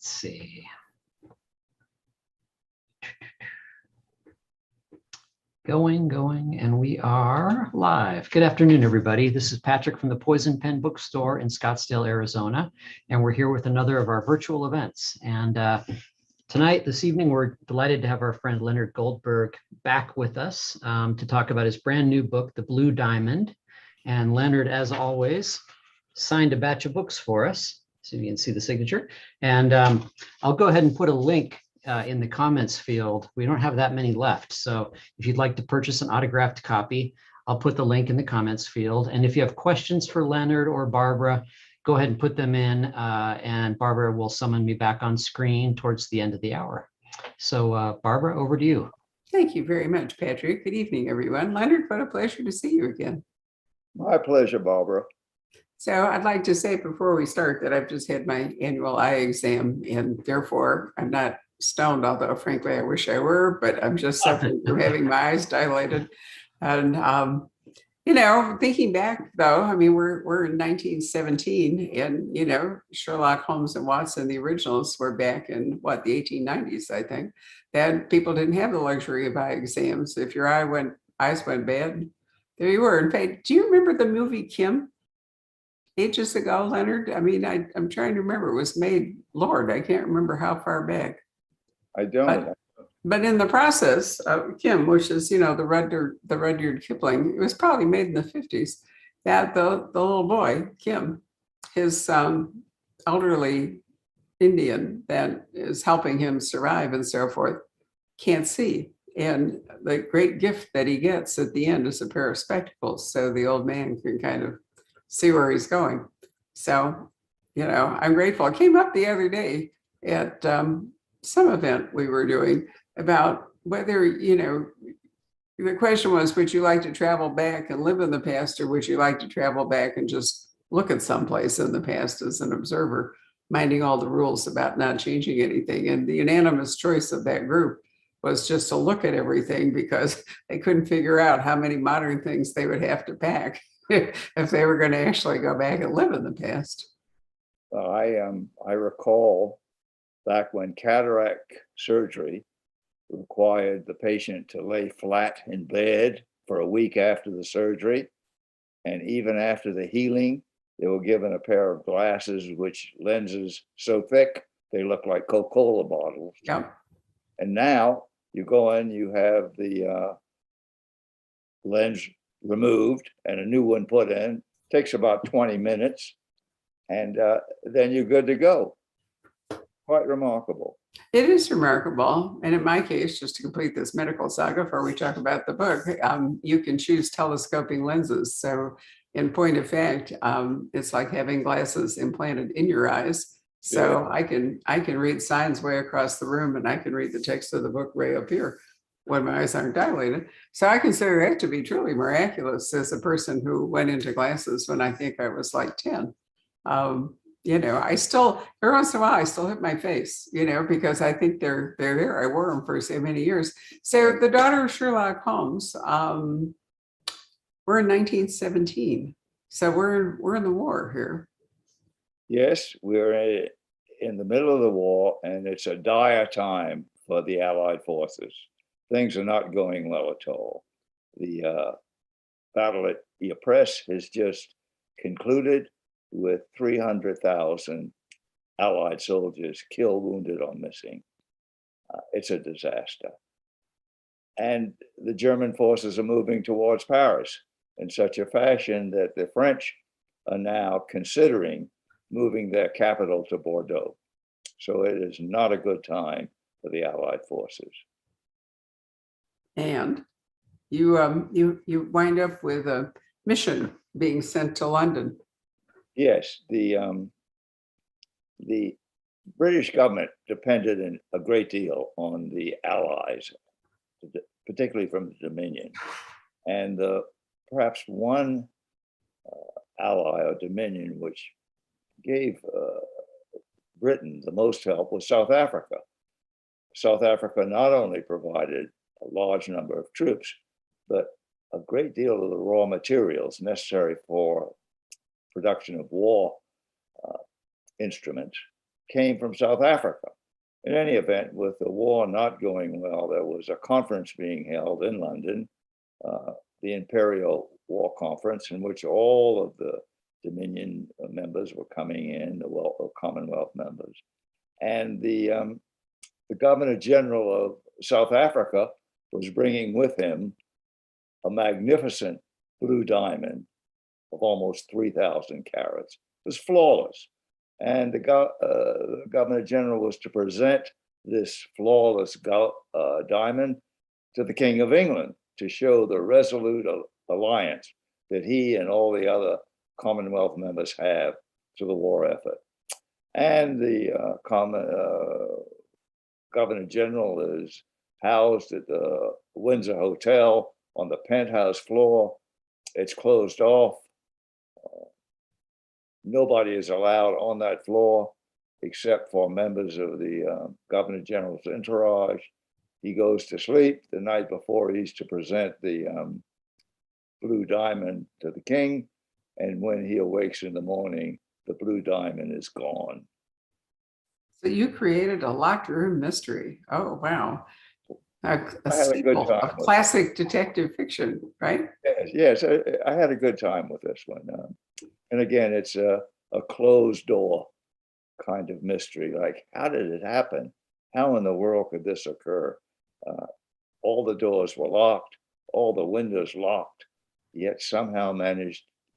Let's see. Going, and we are live. Good afternoon, everybody. This is Patrick from the Poison Pen Bookstore in Scottsdale, Arizona, and we're here with another of our virtual events. And this evening, we're delighted to have our friend Leonard Goldberg back with us to talk about his brand new book, The Blue Diamond. And Leonard, as always, signed a batch of books for us, so you can see the signature. And I'll go ahead and put a link in the comments field. We don't have that many left. So if you'd like to purchase an autographed copy, I'll put the link in the comments field. And if you have questions for Leonard or Barbara, go ahead and put them in and Barbara will summon me back on screen towards the end of the hour. So Barbara, over to you. Thank you very much, Patrick. Good evening, everyone. Leonard, what a pleasure to see you again. My pleasure, Barbara. So I'd like to say before we start that I've just had my annual eye exam and therefore I'm not stoned, although frankly I wish I were, but I'm just suffering from having my eyes dilated. And you know, thinking back though, I mean, we're in 1917 and you know, Sherlock Holmes and Watson, the originals, were back in what, the 1890s, I think. That people didn't have the luxury of eye exams. If your eyes went bad, there you were. In fact, do you remember the movie Kim? Ages ago, Leonard? I mean, I'm trying to remember. It was made, Lord, I can't remember how far back. I don't. But in the process of Kim, which is, you know, the Rudyard Kipling, it was probably made in the 50s, that the little boy, Kim, his elderly Indian that is helping him survive and so forth, can't see. And the great gift that he gets at the end is a pair of spectacles. So the old man can kind of see where he's going. So, you know, I'm grateful. I came up the other day at some event we were doing about whether, you know, the question was, would you like to travel back and live in the past, or would you like to travel back and just look at someplace in the past as an observer, minding all the rules about not changing anything? And the unanimous choice of that group was just to look at everything because they couldn't figure out how many modern things they would have to pack if they were going to actually go back and live in the past. I recall back when cataract surgery required the patient to lay flat in bed for a week after the surgery. And even after the healing, they were given a pair of glasses, which lenses so thick, they look like Coca-Cola bottles. Yep. And now you go in, you have the lens removed and a new one put in. Takes about 20 minutes. And then you're good to go. Quite remarkable. It is remarkable. And in my case, just to complete this medical saga before we talk about the book, you can choose telescoping lenses. So in point of fact, it's like having glasses implanted in your eyes. So yeah. I can read signs way across the room and I can read the text of the book way up here when my eyes aren't dilated. So I consider that to be truly miraculous as a person who went into glasses when I think I was like 10. You know, I still, every once in a while, I still hit my face, you know, because I think they're there. I wore them for so many years. So the Daughter of Sherlock Holmes, we're in 1917. So we're in the war here. Yes, we're in the middle of the war, and it's a dire time for the Allied forces. Things are not going well at all. The battle at Ypres has just concluded with 300,000 Allied soldiers killed, wounded, or missing. It's a disaster. And the German forces are moving towards Paris in such a fashion that the French are now considering moving their capital to Bordeaux. So it is not a good time for the Allied forces. And you wind up with a mission being sent to London. Yes, the British government depended a great deal on the Allies, particularly from the Dominion. And perhaps one ally or Dominion which gave Britain the most help was South Africa. South Africa not only provided a large number of troops, but a great deal of the raw materials necessary for production of war instruments came from South Africa. In any event, with the war not going well, there was a conference being held in London, the Imperial War Conference, in which all of the Dominion members were coming in, the Commonwealth members. And the Governor General of South Africa was bringing with him a magnificent blue diamond of almost 3,000 carats. It was flawless. And the Governor General was to present this flawless diamond to the King of England to show the resolute alliance that he and all the other Commonwealth members have to the war effort. And the Governor General is housed at the Windsor Hotel on the penthouse floor. It's closed off. Nobody is allowed on that floor except for members of the Governor General's entourage. He goes to sleep the night before he's to present the blue diamond to the king. And when he awakes in the morning, the blue diamond is gone. So you created a locked room mystery. Oh, wow. A had a good sequel time of with classic detective fiction, right? Yes, I had a good time with this one. And again, it's a closed door kind of mystery. Like, how did it happen? How in the world could this occur? All the doors were locked, all the windows locked, yet somehow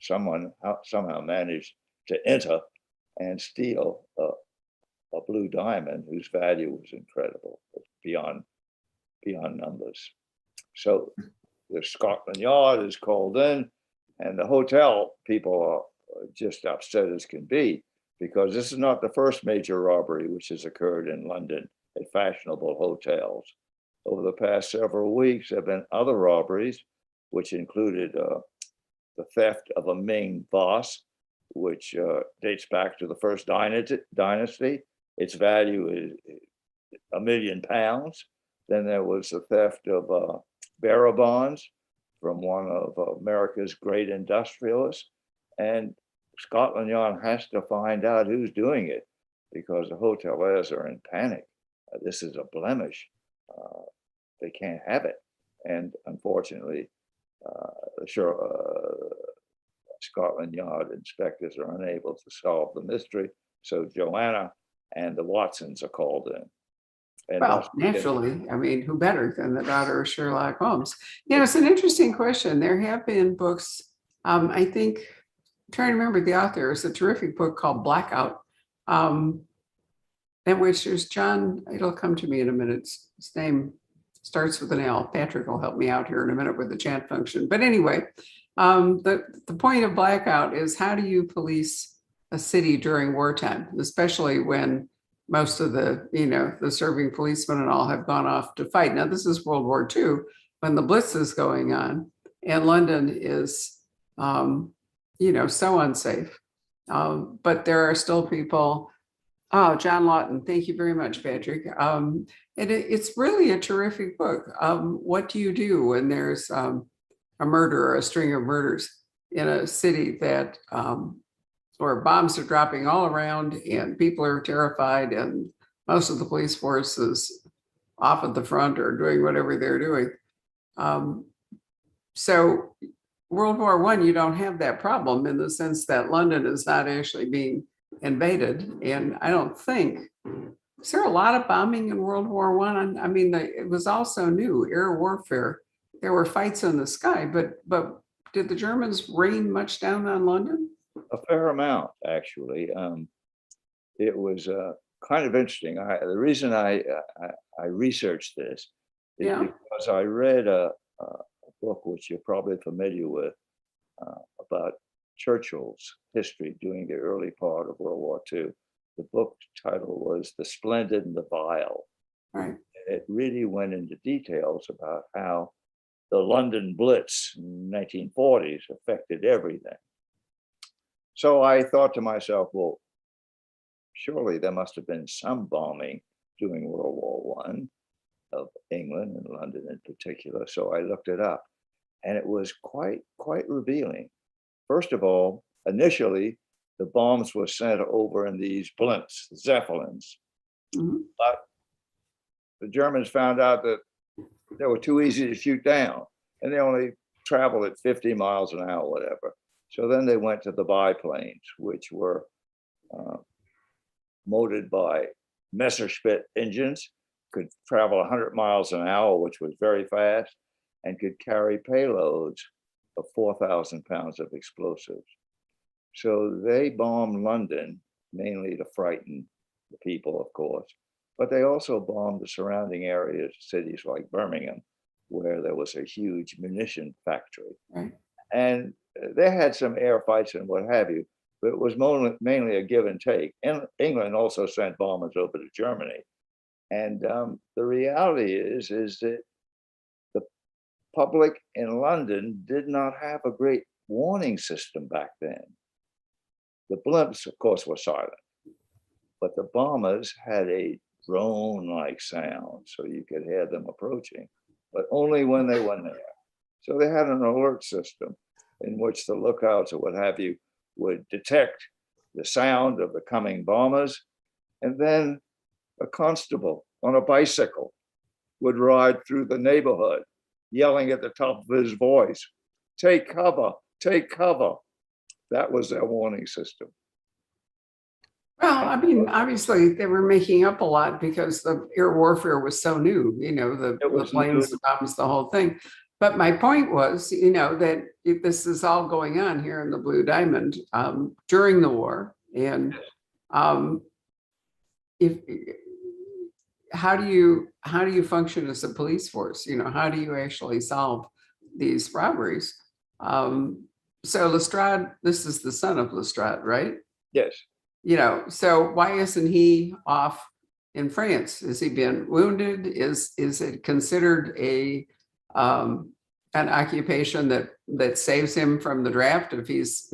someone somehow managed to enter and steal a blue diamond whose value was incredible, beyond numbers. So the Scotland Yard is called in, and the hotel people are just upset as can be, because this is not the first major robbery which has occurred in London at fashionable hotels. Over the past several weeks, there have been other robberies, which included the theft of a Ming vase, which dates back to the first dynasty. Its value is £1 million. Then there was the theft of bearer bonds from one of America's great industrialists. And Scotland Yard has to find out who's doing it, because the hoteliers are in panic. This is a blemish. They can't have it. And unfortunately, Scotland Yard inspectors are unable to solve the mystery. So Joanna and the Watsons are called in. And Well, naturally, I mean, who better than the daughter of Sherlock Holmes? You know, it's an interesting question. There have been books, I think, I'm trying to remember the author. It's a terrific book called Blackout, in which there's John, it'll come to me in a minute. His name starts with an L. Patrick will help me out here in a minute with the chat function. But anyway, the point of Blackout is, how do you police a city during wartime, especially when most of the, the serving policemen and all have gone off to fight. Now, this is World War II, when the Blitz is going on, and London is, so unsafe. But there are still people. Oh, John Lawton, thank you very much, Patrick. And it's really a terrific book. What do you do when there's a murder or a string of murders in a city that where bombs are dropping all around and people are terrified, and most of the police force is off at the front or doing whatever they're doing. So World War I, you don't have that problem, in the sense that London is not actually being invaded. And I don't think, is there a lot of bombing in World War I? I mean, it was also new, air warfare. There were fights in the sky, but did the Germans rain much down on London? A fair amount, actually. It was kind of interesting. The reason I researched this is because I read a book which you're probably familiar with about Churchill's history during the early part of World War II. The book title was The Splendid and the Vile. Right. It really went into details about how the London Blitz in the 1940s affected everything. So I thought to myself, well, surely there must have been some bombing during World War I of England and London in particular. So I looked it up, and it was quite revealing. First of all, initially, the bombs were sent over in these blimps, Zeppelins. Mhm. But the Germans found out that they were too easy to shoot down, and they only traveled at 50 miles an hour, whatever. So then they went to the biplanes, which were motored by Messerschmitt engines, could travel 100 miles an hour, which was very fast, and could carry payloads of 4,000 pounds of explosives. So they bombed London, mainly to frighten the people, of course, but they also bombed the surrounding areas, cities like Birmingham, where there was a huge munition factory. Right. And they had some air fights and what have you, but it was mainly a give and take. And England also sent bombers over to Germany. And the reality is that the public in London did not have a great warning system back then. The blimps, of course, were silent, but the bombers had a drone-like sound, so you could hear them approaching, but only when they were near. So they had an alert system in which the lookouts or what have you would detect the sound of the coming bombers, and then a constable on a bicycle would ride through the neighborhood yelling at the top of his voice, "Take cover, take cover." That was their warning system. Well, I mean, obviously they were making up a lot because the air warfare was so new, the planes, the bombs, the whole thing. But my point was, that if this is all going on here in the Blue Diamond during the war, and if how do you function as a police force? How do you actually solve these robberies? So Lestrade, this is the son of Lestrade, right? Yes. So why isn't he off in France? Has he been wounded? Is it considered an occupation that saves him from the draft if he's,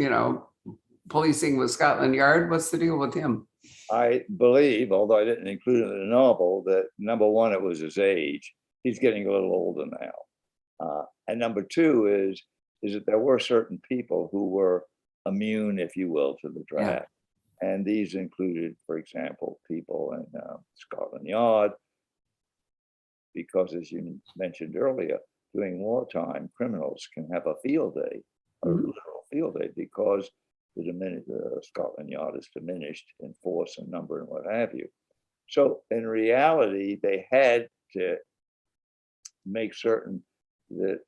policing with Scotland Yard? What's the deal with him? I believe, although I didn't include it in the novel, that number one, it was his age. He's getting a little older now. And number two is that there were certain people who were immune, if you will, to the draft. Yeah. And these included, for example, people in Scotland Yard, because as you mentioned earlier, during wartime, criminals can have a field day, a literal field day, because the Scotland Yard is diminished in force and number and what have you. So in reality, they had to make certain that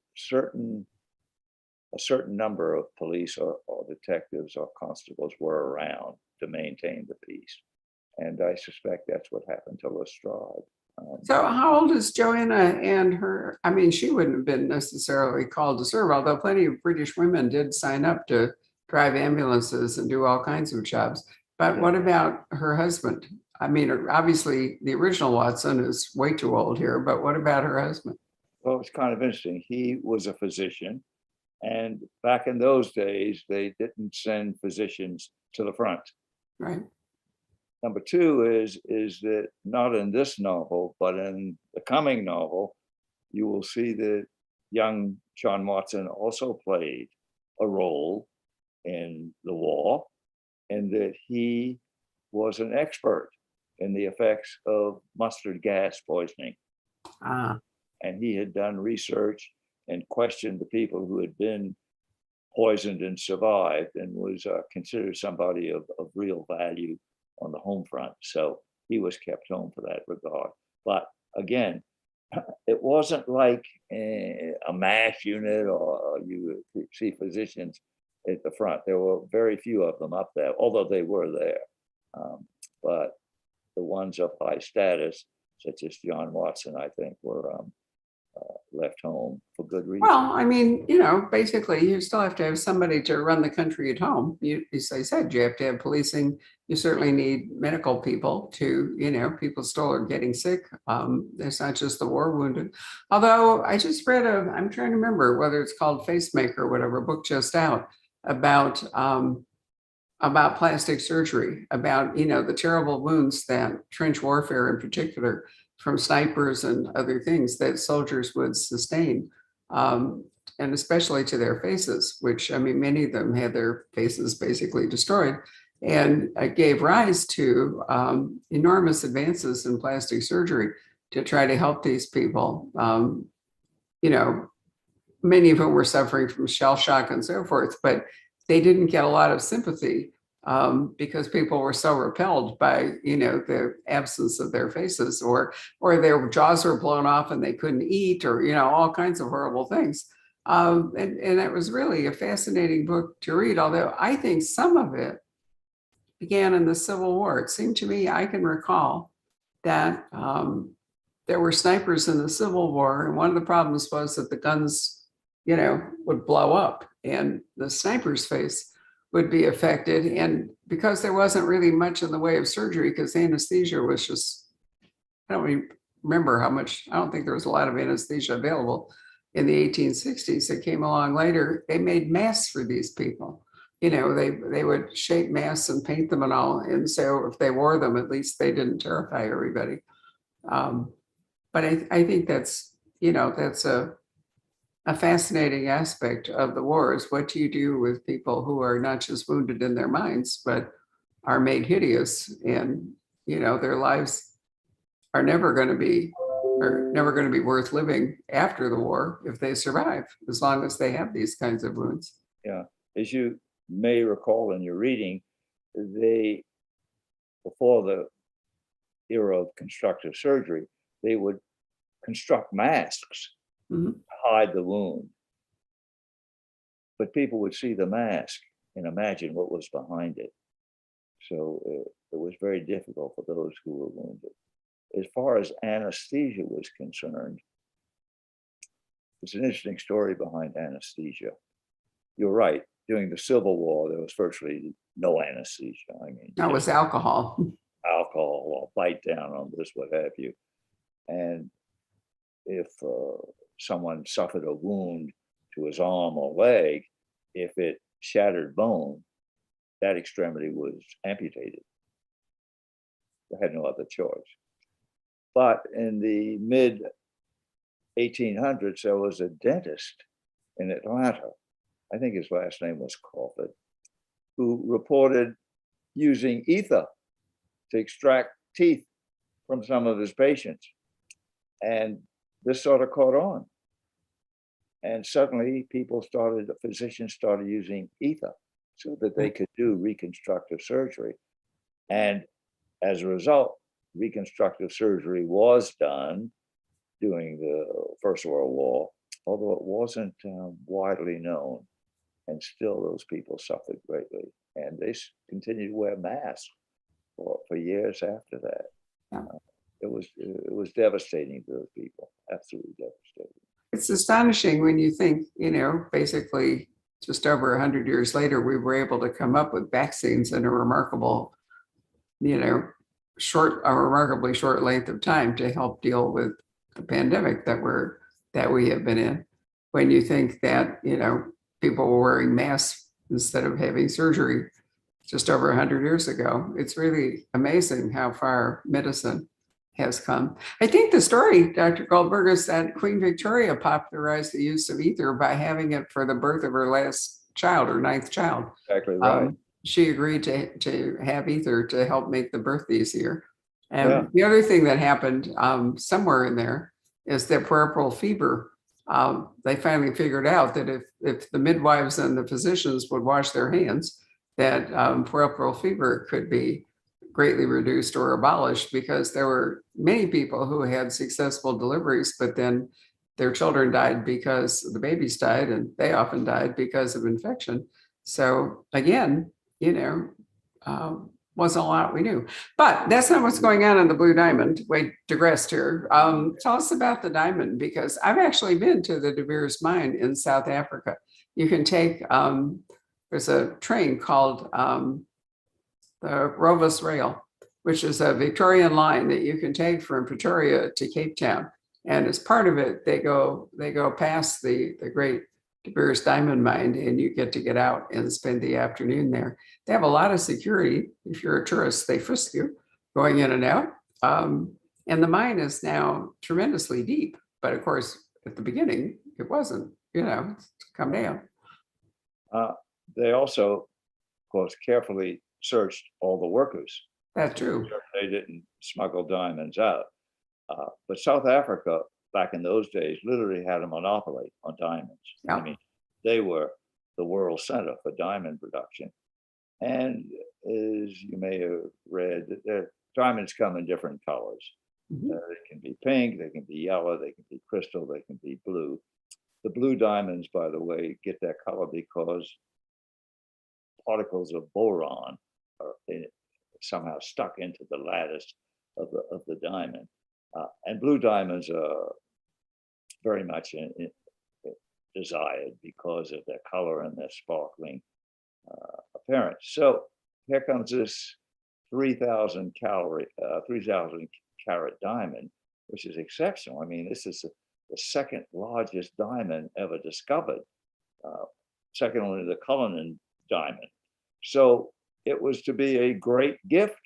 a certain number of police or detectives or constables were around to maintain the peace. And I suspect that's what happened to Lestrade. So how old is Joanna and her? I mean, she wouldn't have been necessarily called to serve, although plenty of British women did sign up to drive ambulances and do all kinds of jobs. But what about her husband? I mean, obviously the original Watson is way too old here, but what about her husband? Well, it's kind of interesting. He was a physician, and back in those days, they didn't send physicians to the front. Right. Number two is that not in this novel, but in the coming novel, you will see that young John Watson also played a role in the war, and that he was an expert in the effects of mustard gas poisoning. And he had done research and questioned the people who had been poisoned and survived, and was considered somebody of real value on the home front. So he was kept home for that regard. But again, it wasn't like a MASH unit, or you see physicians at the front. There were very few of them up there, although they were there. But the ones of high status, such as John Watson, I think, were left home for good reason. Well, I mean, basically you still have to have somebody to run the country at home. As I said, you have to have policing. You certainly need medical people to, people still are getting sick. It's not just the war wounded. Although I just read I'm trying to remember whether it's called Facemaker or whatever, book just out about plastic surgery, about, the terrible wounds that trench warfare in particular from snipers and other things that soldiers would sustain, and especially to their faces, which, I mean, many of them had their faces basically destroyed. and it gave rise to enormous advances in plastic surgery to try to help these people. Many of whom were suffering from shell shock and so forth, but they didn't get a lot of sympathy because people were so repelled by, the absence of their faces, or their jaws were blown off and they couldn't eat, or, all kinds of horrible things. And it was really a fascinating book to read, although I think some of it began in the Civil War. It seemed to me, I can recall that there were snipers in the Civil War, and one of the problems was that the guns, would blow up and the sniper's face would be affected. And because there wasn't really much in the way of surgery, because anesthesia was just, I don't even remember how much, I don't think there was a lot of anesthesia available in the 1860s. It came along later. They made masks for these people. They would shape masks and paint them and all. And so if they wore them, at least they didn't terrify everybody. But I think that's a fascinating aspect of the war, is what do you do with people who are not just wounded in their minds, but are made hideous, and their lives are never going to be worth living after the war if they survive, as long as they have these kinds of wounds. Yeah, as you may recall in your reading, before the era of constructive surgery, they would construct masks to hide the wound. But people would see the mask and imagine what was behind it. So it was very difficult for those who were wounded. As far as anesthesia was concerned, it's an interesting story behind anesthesia. You're right. During the Civil War, there was virtually no anesthesia. I mean, that was alcohol or bite down on this, what have you. And if someone suffered a wound to his arm or leg, if it shattered bone, that extremity was amputated. They had no other choice. But in the mid 1800s, there was a dentist in Atlanta, I think his last name was Crawford, who reported using ether to extract teeth from some of his patients. And this sort of caught on. And suddenly physicians started using ether so that they could do reconstructive surgery. And as a result, reconstructive surgery was done during the First World War, although it wasn't widely known. And still those people suffered greatly. And they continued to wear masks for years after that. Yeah. It was devastating to those people, absolutely devastating. It's astonishing when you think, basically just over 100 years later, we were able to come up with vaccines in a remarkable, remarkably short length of time to help deal with the pandemic that we have been in. When you think that, people were wearing masks instead of having surgery just over 100 years ago, it's really amazing how far medicine has come. I think the story, Dr. Goldberg, is that Queen Victoria popularized the use of ether by having it for the birth of her last child, her 9th child. Exactly right. She agreed to have ether to help make the birth easier. And the other thing that happened somewhere in there is that puerperal fever. They finally figured out that if the midwives and the physicians would wash their hands, that puerperal fever could be greatly reduced or abolished, because there were many people who had successful deliveries, but then their children died because the babies died, and they often died because of infection. So again, wasn't a lot we knew. But that's not what's going on in the Blue Diamond. We digressed here. Tell us about the diamond, because I've actually been to the De Beers mine in South Africa. You can take, there's a train called the Rovos Rail, which is a Victorian line that you can take from Pretoria to Cape Town. And as part of it, they go past the great De Beers diamond mine, and you get out and spend the afternoon there. They have a lot of security. If you're a tourist, they frisk you going in and out. And the mine is now tremendously deep. But of course, at the beginning, it wasn't, come down. They also, of course, carefully searched all the workers. That's true. They didn't smuggle diamonds out. But South Africa, back in those days, literally had a monopoly on diamonds. Yeah. I mean, they were the world center for diamond production. And as you may have read, diamonds come in different colors. Mhm. They can be pink, they can be yellow, they can be crystal, they can be blue. The blue diamonds, by the way, get that color because particles of boron are somehow stuck into the lattice of the diamond. And blue diamonds are very much desired because of their color and their sparkling appearance. So here comes this 3,000 carat diamond, which is exceptional. I mean, this is the second largest diamond ever discovered, second only to the Cullinan diamond. So it was to be a great gift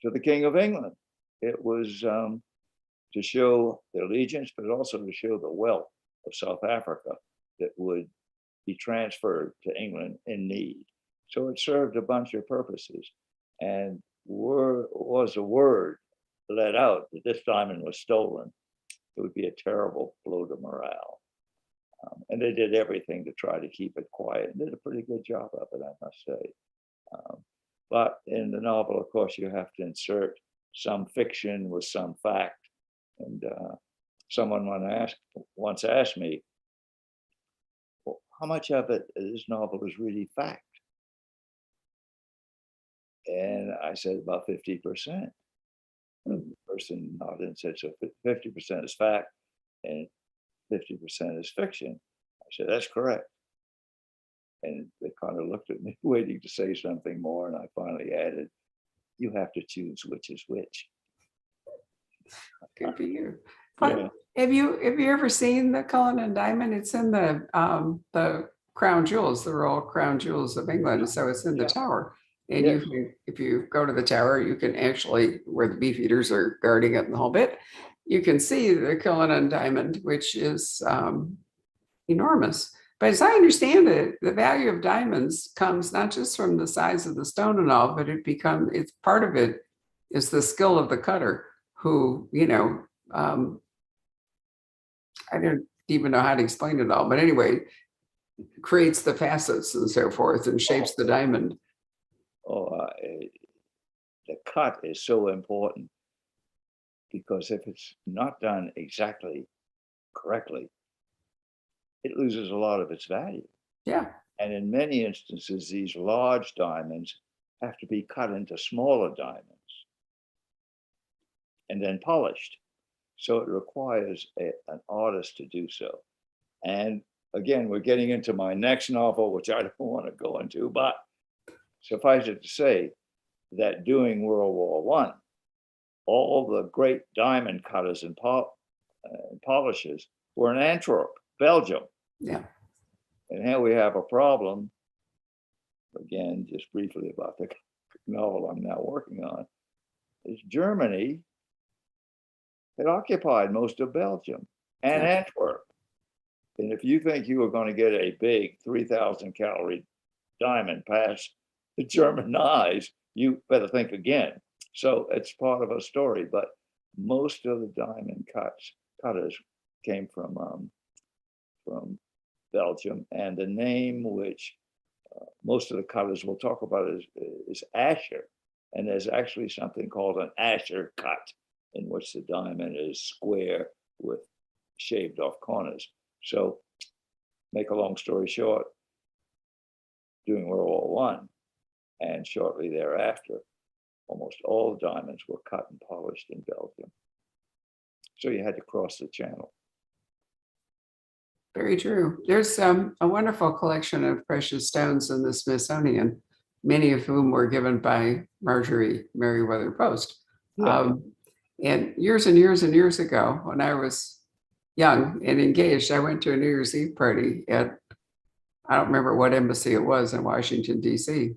to the King of England. It was to show the allegiance, but also to show the wealth of South Africa that would be transferred to England in need. So it served a bunch of purposes. And was a word let out that this diamond was stolen, it would be a terrible blow to morale. And they did everything to try to keep it quiet and did a pretty good job of it, I must say. But in the novel, of course, you have to insert some fiction with some fact. And someone once asked me, well, how much of this novel is really fact? And I said about 50%. The person nodded and said, so 50% is fact and 50% is fiction. I said, that's correct. And they kind of looked at me waiting to say something more. And I finally added, you have to choose which is which. Good for you. Yeah. Have you ever seen the Cullinan diamond? It's in the crown jewels, the royal crown jewels of England. So it's in the tower. And Yes. if you go to the tower, you can actually, where the beefeaters are guarding it and the whole bit, you can see the Cullinan diamond, which is enormous. But as I understand it, the value of diamonds comes not just from the size of the stone and all, but it's part of it is the skill of the cutter who, I don't even know how to explain it all, but anyway, creates the facets and so forth and shapes the diamond. The cut is so important because if it's not done exactly correctly, it loses a lot of its value. Yeah. And in many instances, these large diamonds have to be cut into smaller diamonds and then polished. So it requires an artist to do so. And again, we're getting into my next novel, which I don't want to go into, but suffice it to say that during World War I, all the great diamond cutters and polishers were in Antwerp, Belgium. Yeah. And here we have a problem, again, just briefly about the novel I'm now working on, is Germany had occupied most of Belgium and Antwerp. And if you think you are going to get a big 3,000 calorie diamond past the German eyes, you better think again. So it's part of a story, but most of the diamond cutters came from Belgium, and the name which most of the cutters will talk about is Asher, and there's actually something called an Asher cut, in which the diamond is square with shaved off corners. So, make a long story short, during World War I and shortly thereafter, almost all diamonds were cut and polished in Belgium. So you had to cross the channel. Very true. There's a wonderful collection of precious stones in the Smithsonian, many of whom were given by Marjorie Merriweather Post. Yeah. And years and years and years ago, when I was young and engaged, I went to a New Year's Eve party at, I don't remember what embassy it was in Washington, D.C.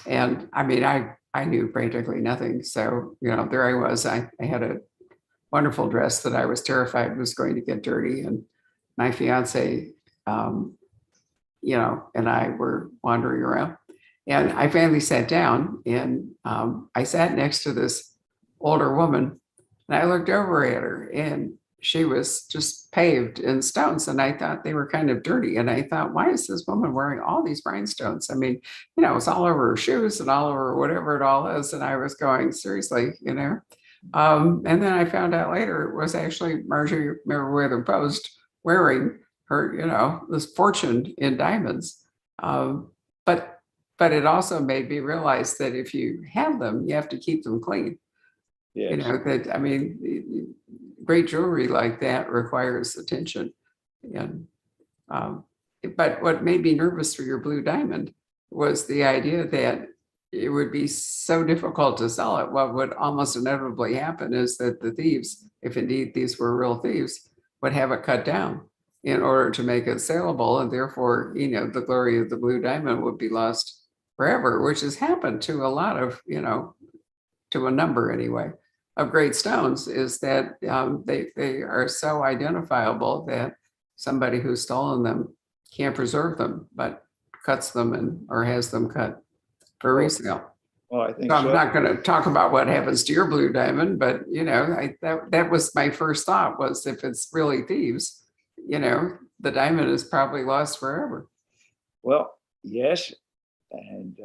And I mean, I knew practically nothing. So, there I was. I had a wonderful dress that I was terrified was going to get dirty. And my fiance, and I were wandering around. And I finally sat down, and I sat next to this older woman, and I looked over at her, and she was just paved in stones. And I thought they were kind of dirty. And I thought, why is this woman wearing all these rhinestones? I mean, it's all over her shoes and all over whatever it all is. And I was going, seriously, And then I found out later it was actually Marjorie Merriweather Post wearing her, this fortune in diamonds. But but it also made me realize that if you have them, you have to keep them clean. Yes. Great jewelry like that requires attention. And but what made me nervous for your blue diamond was the idea that it would be so difficult to sell it. What would almost inevitably happen is that the thieves, if indeed these were real thieves, would have it cut down in order to make it saleable, and therefore, the glory of the blue diamond would be lost forever, which has happened to a lot of, to a number anyway, of great stones, is that they are so identifiable that somebody who's stolen them can't preserve them, but cuts them or has them cut for resale. Well, I think So I'm not going to talk about what happens to your blue diamond, but that was my first thought, was if it's really thieves, the diamond is probably lost forever. Well, yes, and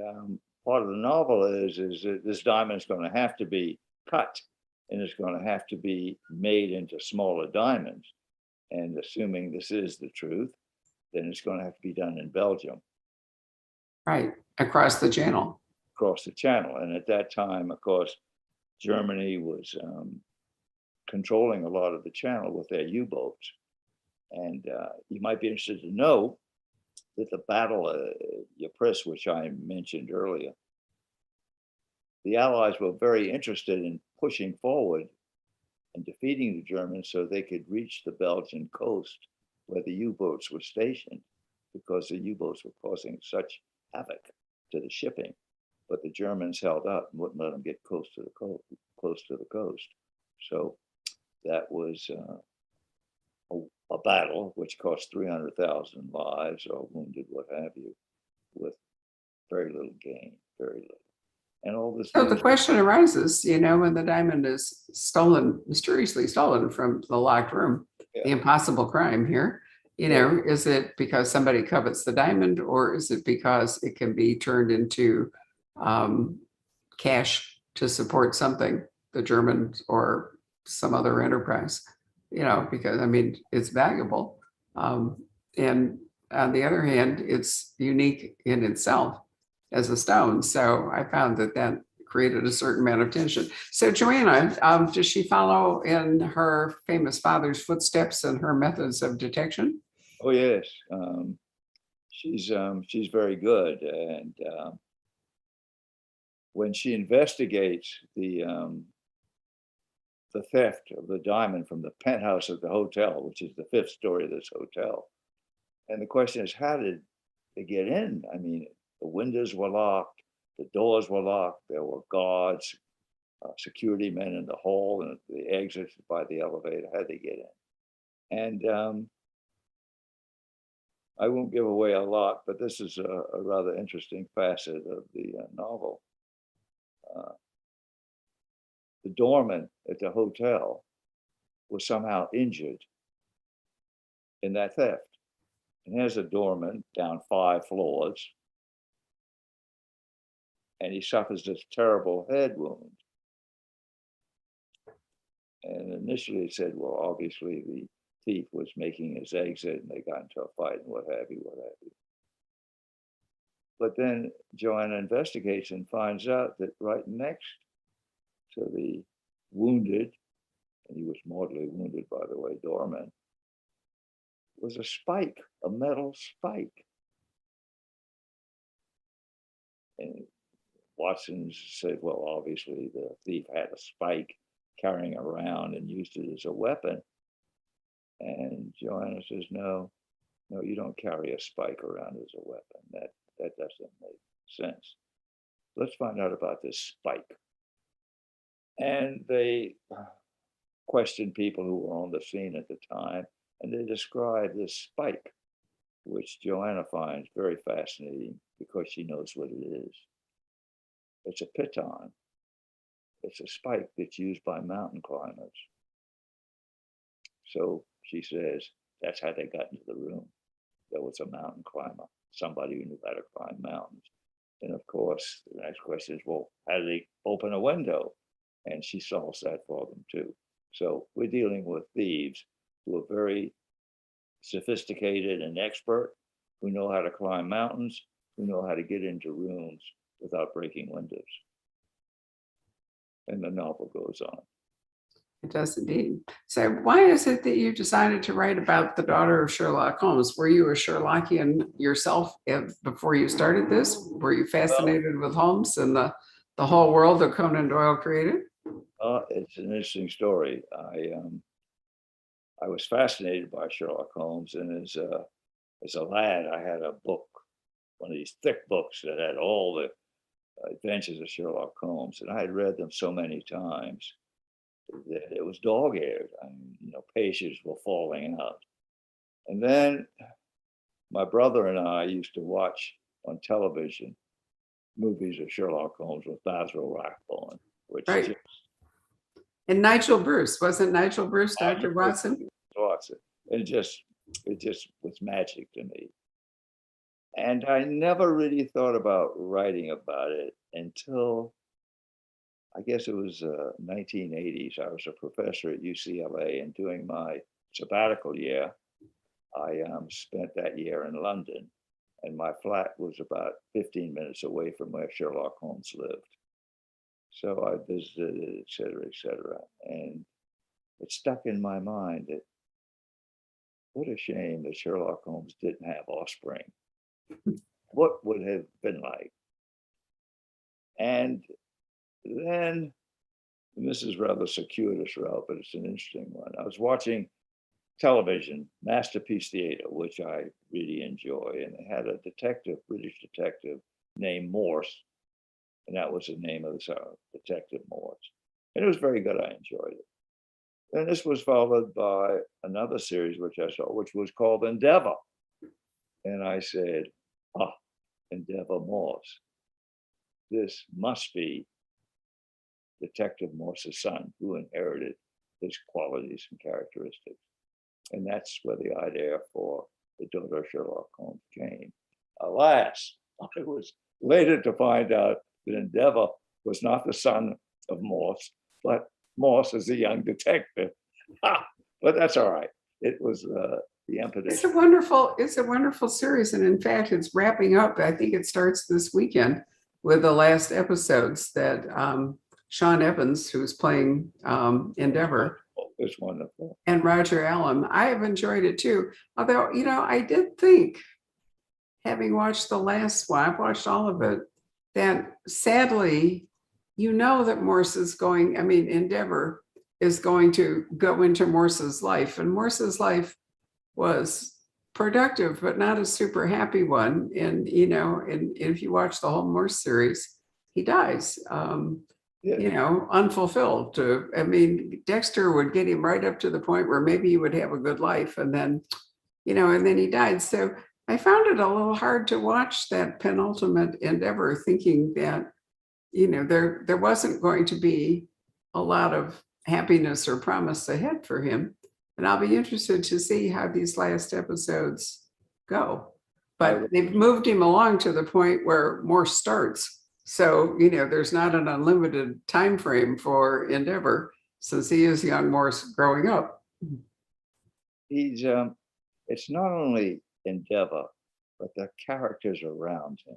part of the novel is that this diamond is going to have to be cut, and it's going to have to be made into smaller diamonds. And assuming this is the truth, then it's going to have to be done in Belgium. Right, across the channel. Across the channel. And at that time, of course, Germany was controlling a lot of the channel with their U-boats. And you might be interested to know that the battle of Ypres, which I mentioned earlier, the Allies were very interested in pushing forward and defeating the Germans so they could reach the Belgian coast where the U-boats were stationed, because the U-boats were causing such havoc to the shipping. But the Germans held up and wouldn't let them get close to the coast. So that was a battle which cost 300,000 lives, or wounded, what have you, with very little gain, very little. And all this. So the question arises, when the diamond is stolen, mysteriously stolen from the locked room, the impossible crime here, is it because somebody covets the diamond, or is it because it can be turned into cash to support something, the Germans or some other enterprise? Because it's valuable. And on the other hand, it's unique in itself as a stone. So I found that created a certain amount of tension. So Joanna, does she follow in her famous father's footsteps and her methods of detection? Oh yes, she's very good, and when she investigates the theft of the diamond from the penthouse of the hotel, which is the fifth story of this hotel, and the question is, how did they get in? I mean, the windows were locked, the doors were locked, there were guards, security men in the hall and the exits by the elevator. How did they get in? And I won't give away a lot, but this is a rather interesting facet of the novel. The doorman at the hotel was somehow injured in that theft. And here's a doorman down 5 floors, and he suffers this terrible head wound. And initially it said, well, obviously the thief was making his exit and they got into a fight and what have you. But then Joanna investigates and finds out that right next to the wounded, and he was mortally wounded, by the way, doorman, was a spike, a metal spike. And Watson said, well, obviously the thief had a spike carrying around and used it as a weapon. And Joanna says, no, you don't carry a spike around as a weapon. That doesn't make sense. Let's find out about this spike. And they questioned people who were on the scene at the time, and they described this spike, which Joanna finds very fascinating, because she knows what it is. It's a piton. It's a spike that's used by mountain climbers. So she says that's how they got into the room. There was a mountain climber, somebody who knew how to climb mountains. And of course, the next question is, well, how do they open a window? And she solves that for them too. So we're dealing with thieves who are very sophisticated and expert, who know how to climb mountains, who know how to get into rooms without breaking windows. And the novel goes on. It does indeed. So why is it that you decided to write about the daughter of Sherlock Holmes? Were you a Sherlockian yourself before you started this? Were you fascinated with Holmes and the whole world that Conan Doyle created? It's an interesting story. I was fascinated by Sherlock Holmes, and as a lad, I had a book, one of these thick books that had all the adventures of Sherlock Holmes, and I had read them so many times that it was dog-eared. I mean, pages were falling out. And then my brother and I used to watch on television movies of Sherlock Holmes with Basil Rathbone, which right. And Nigel Bruce, wasn't Nigel Bruce Dr. Watson? Watson. It just was magic to me. And I never really thought about writing about it until, I guess it was 1980s. I was a professor at UCLA, and during my sabbatical year, I spent that year in London, and my flat was about 15 minutes away from where Sherlock Holmes lived. So I visited, et cetera, and it stuck in my mind that what a shame that Sherlock Holmes didn't have offspring. What would have been like? And then, and this is rather circuitous route, but it's an interesting one. I was watching television, Masterpiece Theater, which I really enjoy, and they had a detective, British detective named Morse, and that was the name of the detective, Morse. And it was very good. I enjoyed it. And this was followed by another series which I saw, which was called Endeavor. And I said, Endeavor Morse. This must be Detective Morse's son, who inherited his qualities and characteristics. And that's where the idea for the Daughter of Sherlock Holmes came. Alas, I was later to find out that Endeavor was not the son of Morse, but Morse is a young detective. But that's all right. It was the impetus. It's a wonderful series. And in fact, it's wrapping up. I think it starts this weekend with the last episodes that Sean Evans, who's playing Endeavor. It's wonderful. And Roger Allam. I have enjoyed it too. Although, I did think, having watched the last one, I've watched all of it, that sadly, that Morse is Endeavor is going to go into Morse's life. And Morse's life was productive, but not a super happy one. And, and if you watch the whole Morse series, he dies. Unfulfilled. Dexter would get him right up to the point where maybe he would have a good life, and then, and then he died. So I found it a little hard to watch that penultimate Endeavor, thinking that, there wasn't going to be a lot of happiness or promise ahead for him. And I'll be interested to see how these last episodes go. But they've moved him along to the point where Morse starts. So, there's not an unlimited time frame for Endeavor, since he is young Morse growing up. He's it's not only Endeavor, but the characters around him,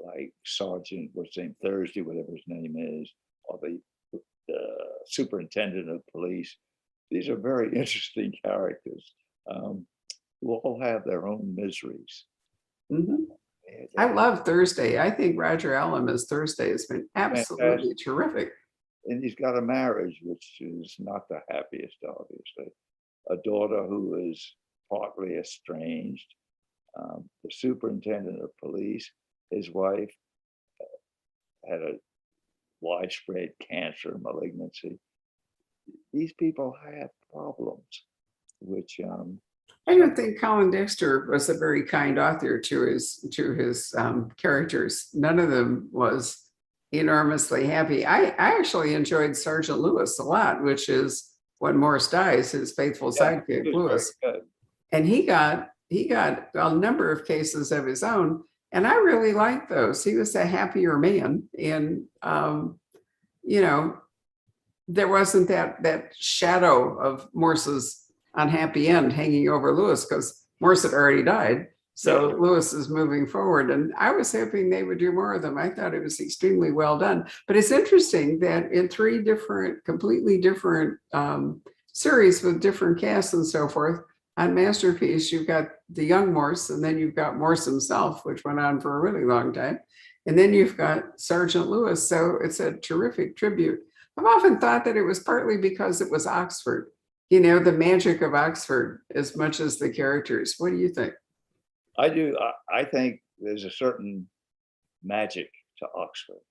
like Sergeant, what's his name, Thursday, whatever his name is, or the superintendent of police. These are very interesting characters who all have their own miseries. Mm-hmm. I love Thursday. I think Roger Allam as Thursday has been absolutely terrific. And he's got a marriage which is not the happiest, obviously. A daughter who is partly estranged. The superintendent of police, his wife, had a widespread cancer malignancy. These people have problems which I don't think Colin Dexter was a very kind author to his characters. None of them was enormously happy. I actually enjoyed Sergeant Lewis a lot, which is when Morse dies, his faithful Yeah, sidekick it was Lewis, very good. and he got a number of cases of his own, and I really liked those. He was a happier man, and you know, there wasn't that shadow of Morse's unhappy end hanging over Lewis because Morse had already died. So Yeah. Lewis is moving forward. And I was hoping they would do more of them. I thought it was extremely well done. But it's interesting that in three completely different series with different casts and so forth, on Masterpiece, you've got the young Morse, and then you've got Morse himself, which went on for a really long time. And then you've got Sergeant Lewis. So it's a terrific tribute. I've often thought that it was partly because it was Oxford, the magic of Oxford as much as the characters. What do you think? I do. I think there's a certain magic to Oxford.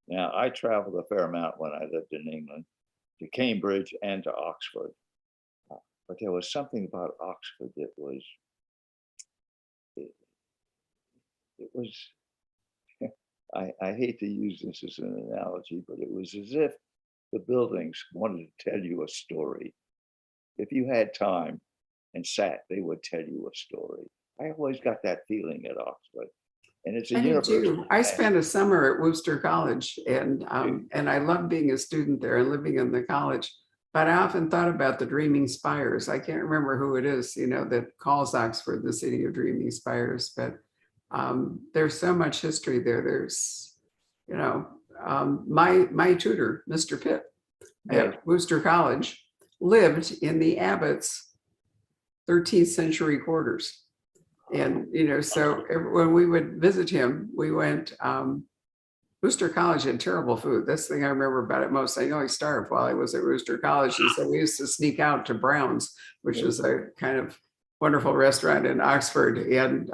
Now, I traveled a fair amount when I lived in England, to Cambridge and to Oxford. But there was something about Oxford that was, it was, I hate to use this as an analogy, but it was as if the buildings wanted to tell you a story. If you had time and sat, they would tell you a story. I always got that feeling at Oxford. And it's a I do university. too. I spent a summer at Worcester College, and I loved being a student there and living in the college. But I often thought about the Dreaming Spires. I can't remember who it is, that calls Oxford the city of Dreaming Spires. But there's so much history there. There's, my tutor, Mr. Pitt, at Worcester College, lived in the Abbott's 13th century quarters. And, so when we would visit him, we went, Worcester College had terrible food. That's the thing I remember about it most. I know I starved while I was at Worcester College. And so we used to sneak out to Brown's, which is a kind of wonderful restaurant in Oxford, and,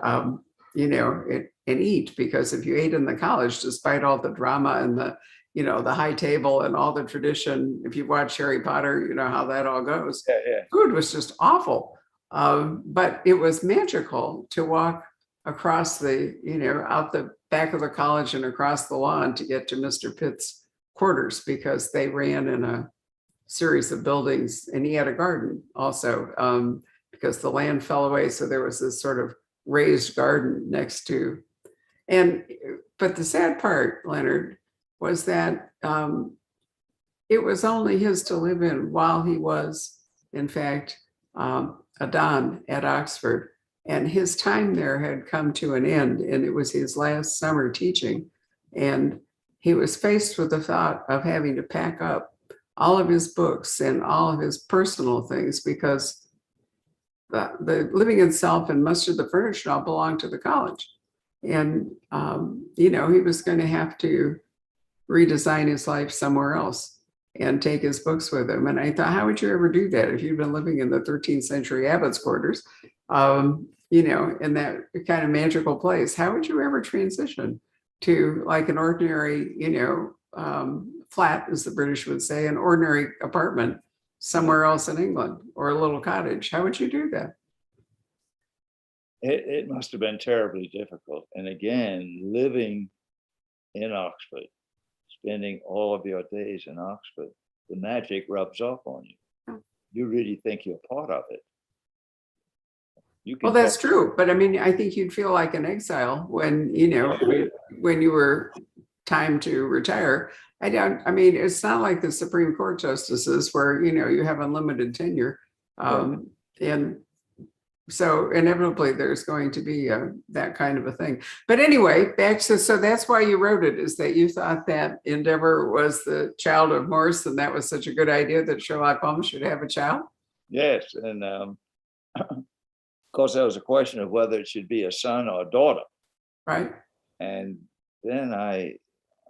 and eat, because if you ate in the college, despite all the drama and the high table and all the tradition, if you watch Harry Potter, you know how that all goes. Yeah. Food was just awful. But it was magical to walk across out the back of the college and across the lawn to get to Mr. Pitt's quarters, because they ran in a series of buildings, and he had a garden also, because the land fell away. So there was this sort of raised garden next to, but the sad part, Leonard, was that it was only his to live in while he was, in fact, a don at Oxford, and his time there had come to an end, and it was his last summer teaching, and he was faced with the thought of having to pack up all of his books and all of his personal things, because the living itself and much of the furniture all belonged to the college, and he was going to have to redesign his life somewhere else and take his books with him. And I thought, how would you ever do that if you'd been living in the 13th century Abbott's quarters, in that kind of magical place? How would you ever transition to like an ordinary, flat, as the British would say, an ordinary apartment somewhere else in England, or a little cottage? How would you do that? It must have been terribly difficult. And again, living in Oxford, spending all of your days in Oxford, the magic rubs off on you. You really think you're part of it. Well, that's true. But I mean, I think you'd feel like an exile when, when you were time to retire. I mean, it's not like the Supreme Court justices where, you have unlimited tenure. And so inevitably there's going to be that kind of a thing. But anyway, back to, so that's why you wrote it, is that you thought that Endeavor was the child of Morse, and that was such a good idea that Sherlock Holmes should have a child? Yes. And of course, there was a question of whether it should be a son or a daughter. Right. And then I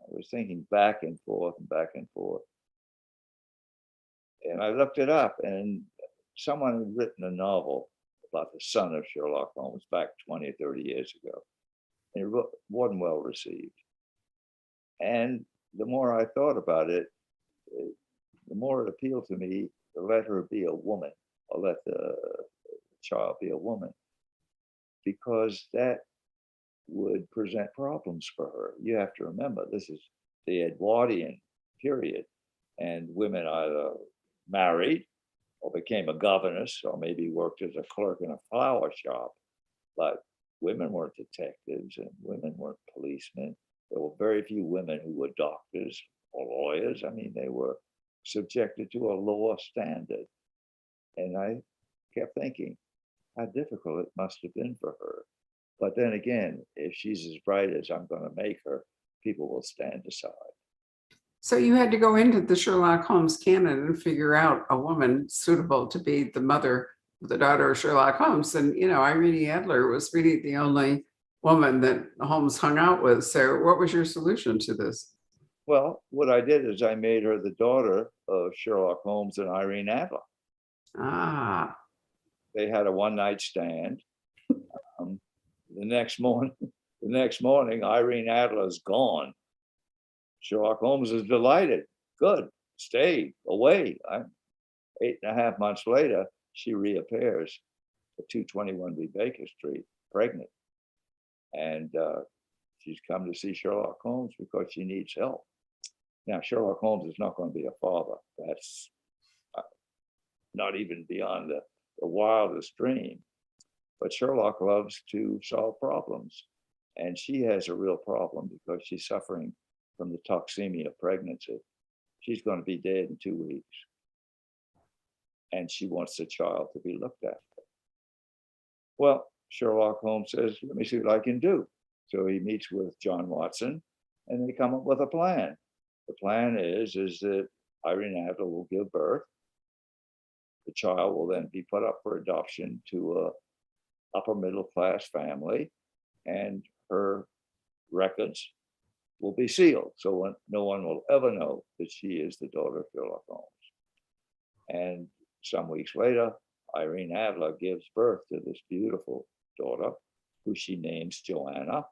was thinking back and forth and back and forth. And I looked it up, and someone had written a novel about the son of Sherlock Holmes back 20 or 30 years ago. And it wasn't well received. And the more I thought about it, the more it appealed to me to let her be a woman, or let the child be a woman, because that would present problems for her. You have to remember, this is the Edwardian period, and women either married or became a governess or maybe worked as a clerk in a flower shop. But women weren't detectives and women weren't policemen. There were very few women who were doctors or lawyers. I mean, they were subjected to a lower standard. And I kept thinking how difficult it must have been for her. But then again, if she's as bright as I'm going to make her, people will stand aside. So you had to go into the Sherlock Holmes canon and figure out a woman suitable to be the mother of the daughter of Sherlock Holmes. And, Irene Adler was really the only woman that Holmes hung out with. So what was your solution to this? Well, what I did is I made her the daughter of Sherlock Holmes and Irene Adler. Ah. They had a one-night stand. The next morning, Irene Adler's gone. Sherlock Holmes is delighted. Good, stay away. 8.5 months later, she reappears at 221B Baker Street, pregnant. And she's come to see Sherlock Holmes because she needs help. Now, Sherlock Holmes is not going to be a father. That's not even beyond the wildest dream. But Sherlock loves to solve problems. And she has a real problem because she's suffering from the toxemia of pregnancy. She's going to be dead in 2 weeks. And she wants the child to be looked after. Well, Sherlock Holmes says, let me see what I can do. So he meets with John Watson and they come up with a plan. The plan is that Irene Adler will give birth. The child will then be put up for adoption to a upper middle class family, and her records will be sealed. So no one will ever know that she is the daughter of Sherlock Holmes. And some weeks later, Irene Adler gives birth to this beautiful daughter who she names Joanna.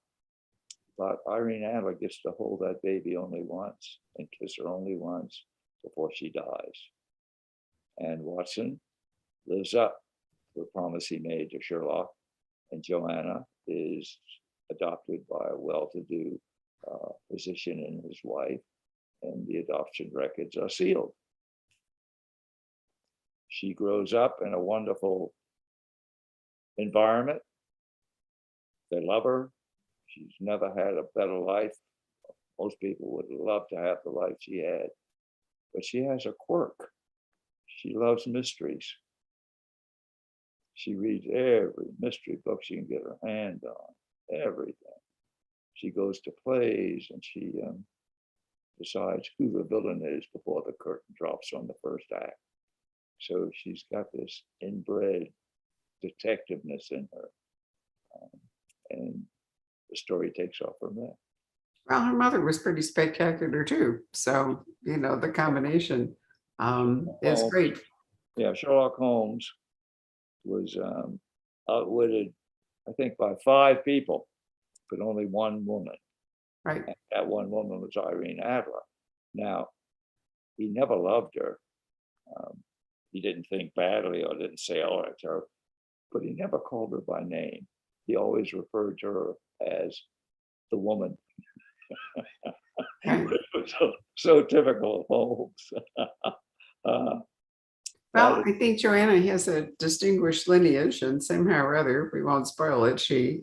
But Irene Adler gets to hold that baby only once and kiss her only once before she dies. And Watson lives up to the promise he made to Sherlock, and Joanna is adopted by a well-to-do physician and his wife, and the adoption records are sealed. She grows up in a wonderful environment. They love her. She's never had a better life. Most people would love to have the life she had, but she has a quirk. She loves mysteries. She reads every mystery book she can get her hand on, everything. She goes to plays and she decides who the villain is before the curtain drops on the first act. So she's got this inbred detectiveness in her. And the story takes off from there. Well, her mother was pretty spectacular too. So, the combination is great. Yeah, Sherlock Holmes was outwitted, I think, by 5 people, but only one woman. Right. And that one woman was Irene Adler. Now, he never loved her. He didn't think badly or didn't say, oh, that's her, but he never called her by name. He always referred to her as the woman. so typical of Holmes. Well, I think Joanna has a distinguished lineage, and somehow or other, we won't spoil it, she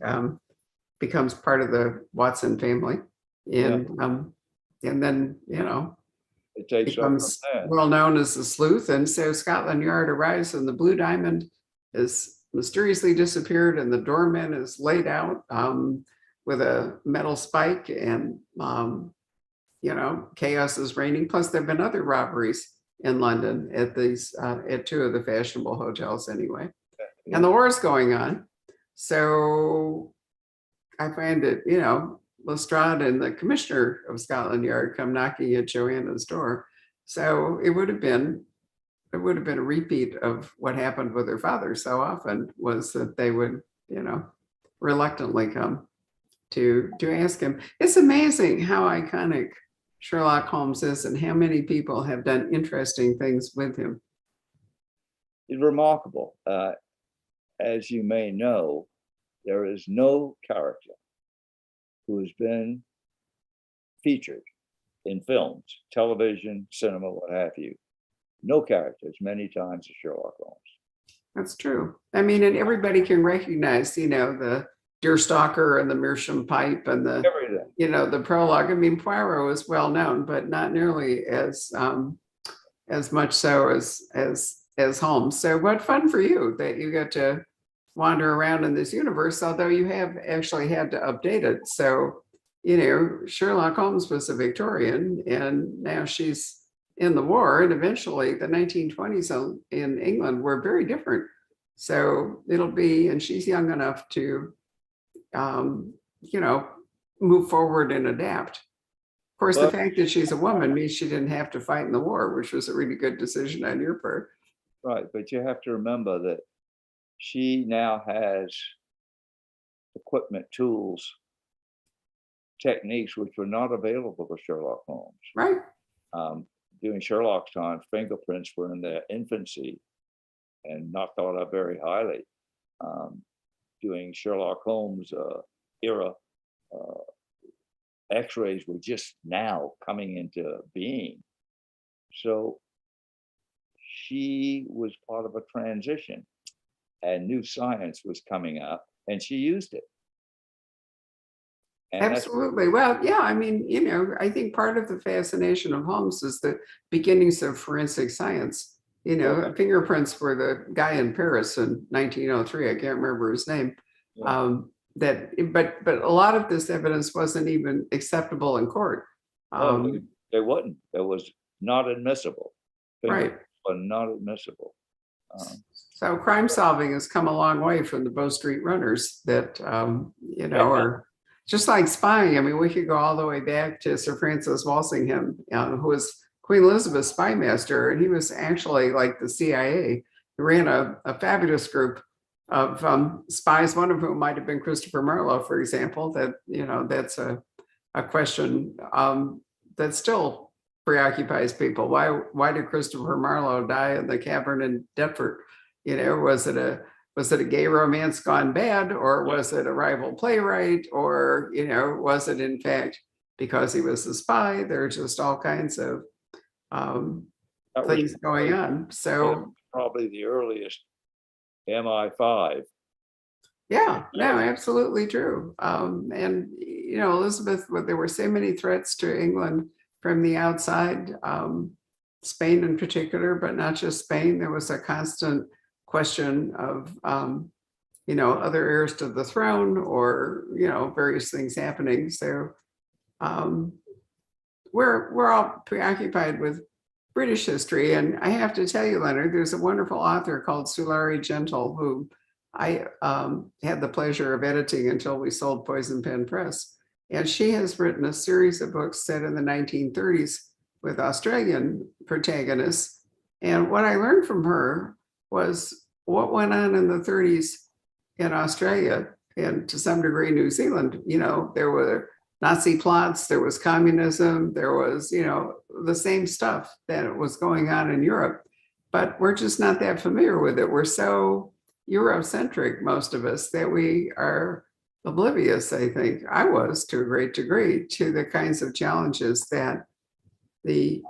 becomes part of the Watson family. And then, it takes becomes well known as the sleuth. And so Scotland Yard arrives and the Blue Diamond is mysteriously disappeared and the doorman is laid out with a metal spike, and chaos is reigning. Plus there have been other robberies in London at 2 of the fashionable hotels anyway. Yeah. And the war is going on. So I find that, Lestrade and the commissioner of Scotland Yard come knocking at Joanna's door. So it would have been a repeat of what happened with her father so often, was that they would, reluctantly come to ask him. It's amazing how iconic Sherlock Holmes is and how many people have done interesting things with him. It's remarkable. as you may know, there is no character who has been featured in films, television, cinema, what have you. No character as many times as Sherlock Holmes. That's true. I mean, and everybody can recognize, the deerstalker and the meerschaum pipe and the, Everything. The prologue. I mean, Poirot is well known, but not nearly as much so as Holmes. So what fun for you that you get to wander around in this universe, although you have actually had to update it. So, Sherlock Holmes was a Victorian and now she's in the war, and eventually the 1920s in England were very different. So it'll be, and she's young enough to, move forward and adapt. Of course, the fact that she's a woman means she didn't have to fight in the war, which was a really good decision on your part. Right, but you have to remember that she now has equipment, tools, techniques which were not available to Sherlock Holmes. Right. During Sherlock's time, fingerprints were in their infancy and not thought of very highly. During Sherlock Holmes' era, X-rays were just now coming into being. So she was part of a transition and new science was coming up and she used it. And absolutely. Well, yeah, I mean, I think part of the fascination of Holmes is the beginnings of forensic science. Fingerprints were the guy in Paris in 1903. I can't remember his name. Yeah. But a lot of this evidence wasn't even acceptable in court. They wouldn't. It was not admissible. Right. But not admissible. So crime solving has come a long way from the Bow Street runners that, are just like spying. I mean, we could go all the way back to Sir Francis Walsingham, who was Queen Elizabeth's spy master, and he was actually like the CIA. He ran a fabulous group of spies, one of whom might have been Christopher Marlowe, for example. That, that's a question that still preoccupies people. Why did Christopher Marlowe die in the Cavern in Deptford? Was it a gay romance gone bad, or was it a rival playwright, or was it in fact because he was a spy? There are just all kinds of things going on. So probably the earliest MI5. Yeah, no, absolutely true. And Elizabeth, there were so many threats to England from the outside, Spain in particular, but not just Spain. There was a constant question of other heirs to the throne, or various things happening. So we're all preoccupied with British history, and I have to tell you, Leonard, there's a wonderful author called Sulari Gentle who I had the pleasure of editing until we sold Poison Pen Press, and she has written a series of books set in the 1930s with Australian protagonists. And what I learned from her was what went on in the 30s in Australia and to some degree New Zealand. There were Nazi plots, there was communism, there was, the same stuff that was going on in Europe, but we're just not that familiar with it. We're so Eurocentric, most of us, that we are oblivious, I think, I was to a great degree, to the kinds of challenges that the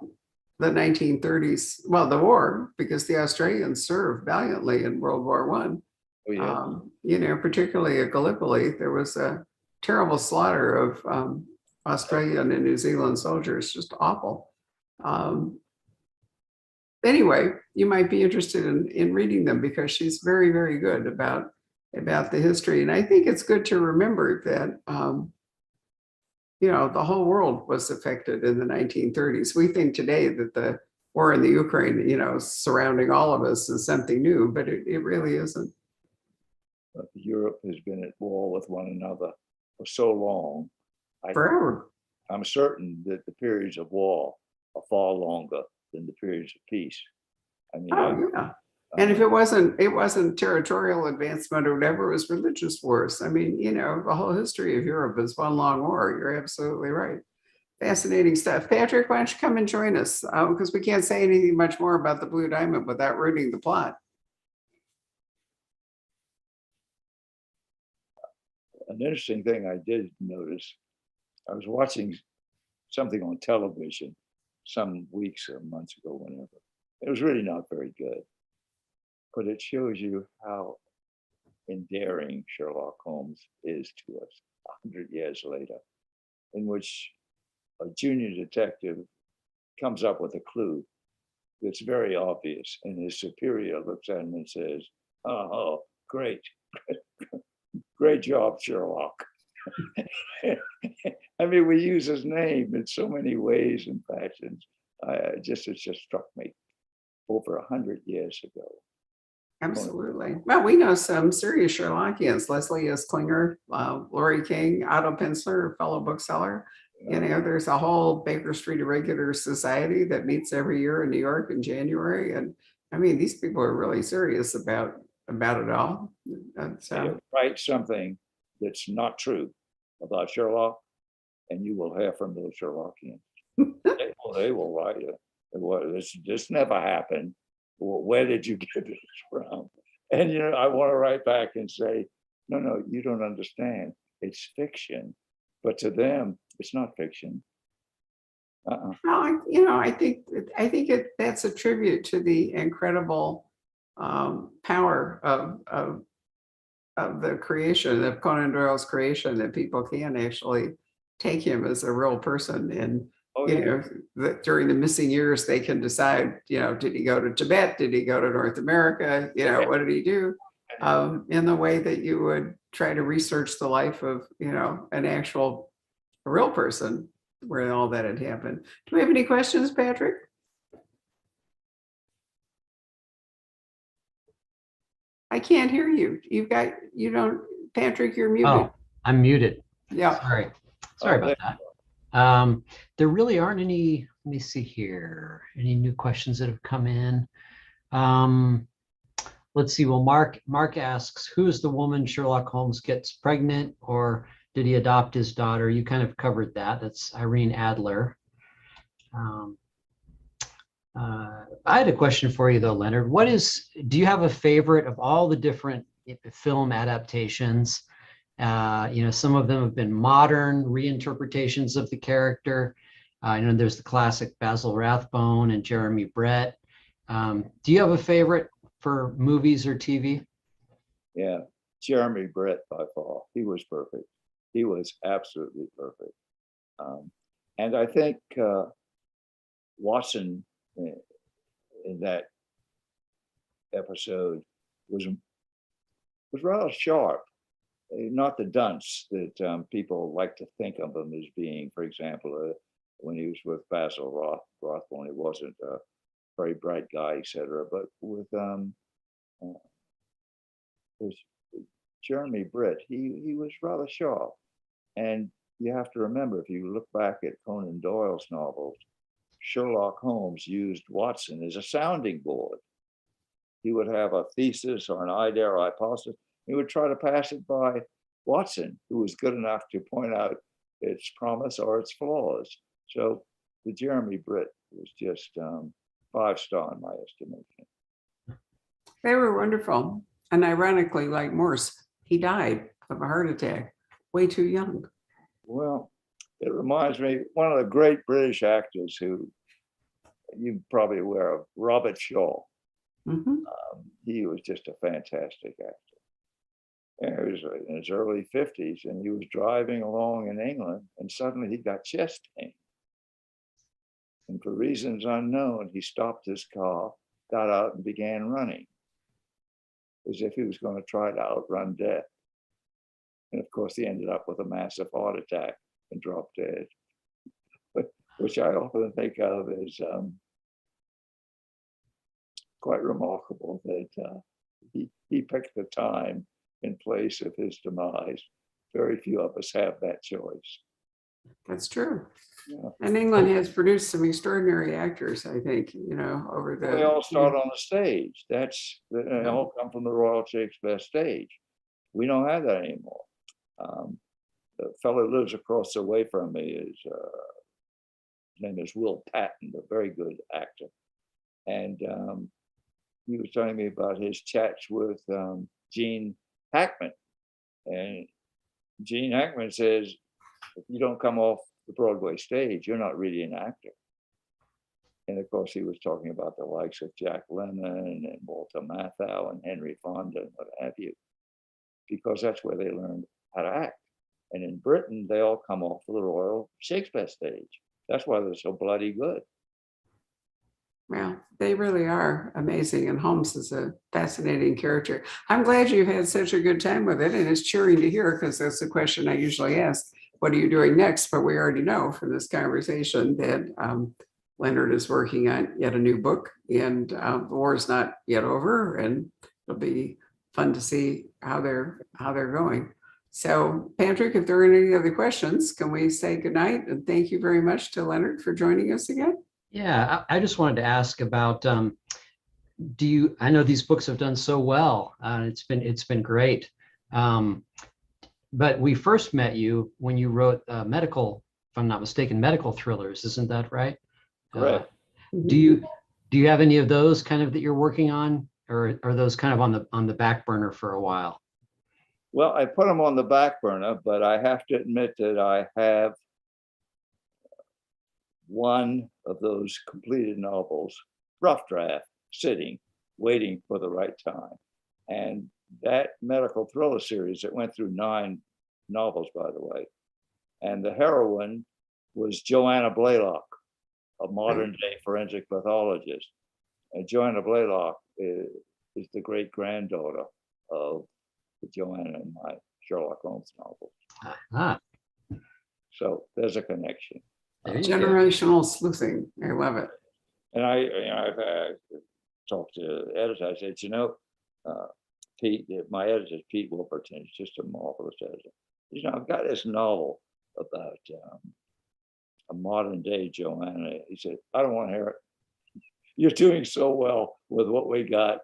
1930s, well, the war, because the Australians served valiantly in World War I. Oh, yeah. Particularly at Gallipoli, there was a terrible slaughter of Australian and New Zealand soldiers, just awful. Anyway, you might be interested in reading them because she's very, very good about the history. And I think it's good to remember that, the whole world was affected in the 1930s. We think today that the war in the Ukraine, surrounding all of us is something new, but it really isn't. But Europe has been at war with one another for so long. Forever. I'm certain that the periods of war are far longer than the periods of peace. I mean, yeah. And if it wasn't territorial advancement or whatever, it was religious wars. I mean, the whole history of Europe is one long war. You're absolutely right. Fascinating stuff. Patrick, why don't you come and join us? Because we can't say anything much more about the Blue Diamond without rooting the plot. an interesting thing I did notice, I was watching something on television some weeks or months ago, whenever. It was really not very good, but it shows you how endearing Sherlock Holmes is to us 100 years later, in which a junior detective comes up with a clue that's very obvious, and his superior looks at him and says, "Oh, great, great job, Sherlock." I mean, we use his name in so many ways and fashions. It just struck me over 100 years ago. Absolutely. Well, we know some serious Sherlockians. Leslie S. Klinger, Laurie King, Otto Penzler, fellow bookseller. You know, there's a whole Baker Street Irregular Society that meets every year in New York in January. And I mean, these people are really serious about it all. And so, write something that's not true about Sherlock, and you will hear from those Sherlockians. They will write it. This never happened. Where did you get this from? And I want to write back and say, no, you don't understand. It's fiction, but to them, it's not fiction. well, I think that's a tribute to the incredible power of the creation of Conan Doyle's creation, that people can actually take him as a real person. And that during the missing years, they can decide, did he go to Tibet? Did he go to North America? What did he do? In the way that you would try to research the life of, a real person where all that had happened. Do we have any questions, Patrick? I can't hear you. Patrick, you're muted. Oh, I'm muted. Yeah. Sorry about that. There really aren't any, let me see here, any new questions that have come in. Let's see. Well, Mark asks, who is the woman Sherlock Holmes gets pregnant, or did he adopt his daughter? You kind of covered that. That's Irene Adler. I had a question for you though, Leonard. Do you have a favorite of all the different film adaptations? Some of them have been modern reinterpretations of the character. There's the classic Basil Rathbone and Jeremy Brett. Do you have a favorite for movies or TV? Yeah, Jeremy Brett by far. He was perfect. He was absolutely perfect. And I think Watson in that episode was rather sharp. Not the dunce that people like to think of him as being. For example, when he was with Basil Rathbone, he wasn't a very bright guy, etc. But with Jeremy Brett, he was rather sharp. And you have to remember, if you look back at Conan Doyle's novels, Sherlock Holmes used Watson as a sounding board. He would have a thesis or an idea or hypothesis. He would try to pass it by Watson, who was good enough to point out its promise or its flaws. So the Jeremy Brett was just 5-star in my estimation. They were wonderful. And ironically, like Morse, he died of a heart attack way too young. Well, it reminds me, one of the great British actors who you're probably aware of, Robert Shaw. Mm-hmm. He was just a fantastic actor. And he was in his early 50s, and he was driving along in England, and suddenly he got chest pain. And for reasons unknown, he stopped his car, got out, and began running, as if he was going to try to outrun death. And of course, he ended up with a massive heart attack and dropped dead, which I often think of as quite remarkable that he picked the time and place of his demise. Very few of us have that choice. That's true. Yeah. And England has produced some extraordinary actors, I think, over the. They all start on the stage. They all come from the Royal Shakespeare stage. We don't have that anymore. The fellow who lives across the way from me his name is Will Patton, a very good actor. And he was telling me about his chats with Gene Hackman. And Gene Hackman says, if you don't come off the Broadway stage, you're not really an actor. And of course, he was talking about the likes of Jack Lemmon and Walter Matthau and Henry Fonda and what have you, because that's where they learned how to act. And in Britain, they all come off the Royal Shakespeare stage. That's why they're so bloody good. Well, they really are amazing. And Holmes is a fascinating character. I'm glad you've had such a good time with it. And it's cheering to hear, because that's the question I usually ask. What are you doing next? But we already know from this conversation that Leonard is working on yet a new book, and the war is not yet over, and it'll be fun to see how they're going. So, Patrick, if there are any other questions, can we say goodnight and thank you very much to Leonard for joining us again? Yeah, I just wanted to ask about, I know these books have done so well, it's been great. But we first met you when you wrote medical, if I'm not mistaken, medical thrillers, isn't that right? Correct. Do you have any of those kind of that you're working on, or are those kind of on the back burner for a while? Well, I put them on the back burner, but I have to admit that I have one of those completed novels, rough draft, sitting, waiting for the right time. And that medical thriller series, that went through 9 novels, by the way. And the heroine was Joanna Blaylock, a modern day forensic pathologist. And Joanna Blaylock is the great granddaughter of Joanna in my Sherlock Holmes novel. Ah, So there's a connection. there you go. Generational sleuthing. I love it. And I've talked to editors. I said, Pete, my editor, Pete Wilberton, is just a marvelous editor. I've got this novel about a modern day Joanna. He said, I don't want to hear it. You're doing so well with what we got.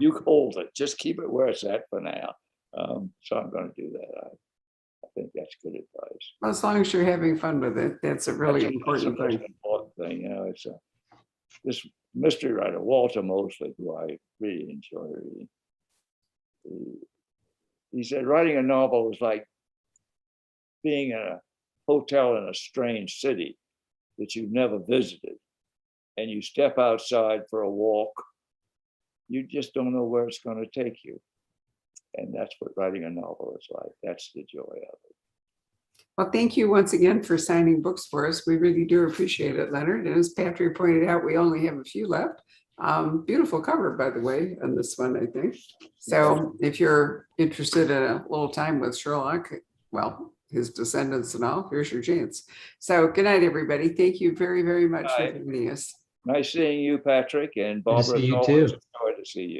You hold it. Just keep it where it's at for now. So I'm going to do that. I think that's good advice. Well, as long as you're having fun with it, that's a really important That's thing. an important thing. It's this mystery writer, Walter Mosley, who I really enjoy reading. He said, writing a novel is like being in a hotel in a strange city that you've never visited, and you step outside for a walk. You just don't know where it's going to take you. And that's what writing a novel is like. That's the joy of it. Well, thank you once again for signing books for us. We really do appreciate it, Leonard. And as Patrick pointed out, we only have a few left. Beautiful cover, by the way, on this one, I think. So if you're interested in a little time with Sherlock, well, his descendants and all, here's your chance. So good night, everybody. Thank you very, very much for joining us. Nice seeing you, Patrick, and Good to Barbara. see you It's always too. a joy to see you.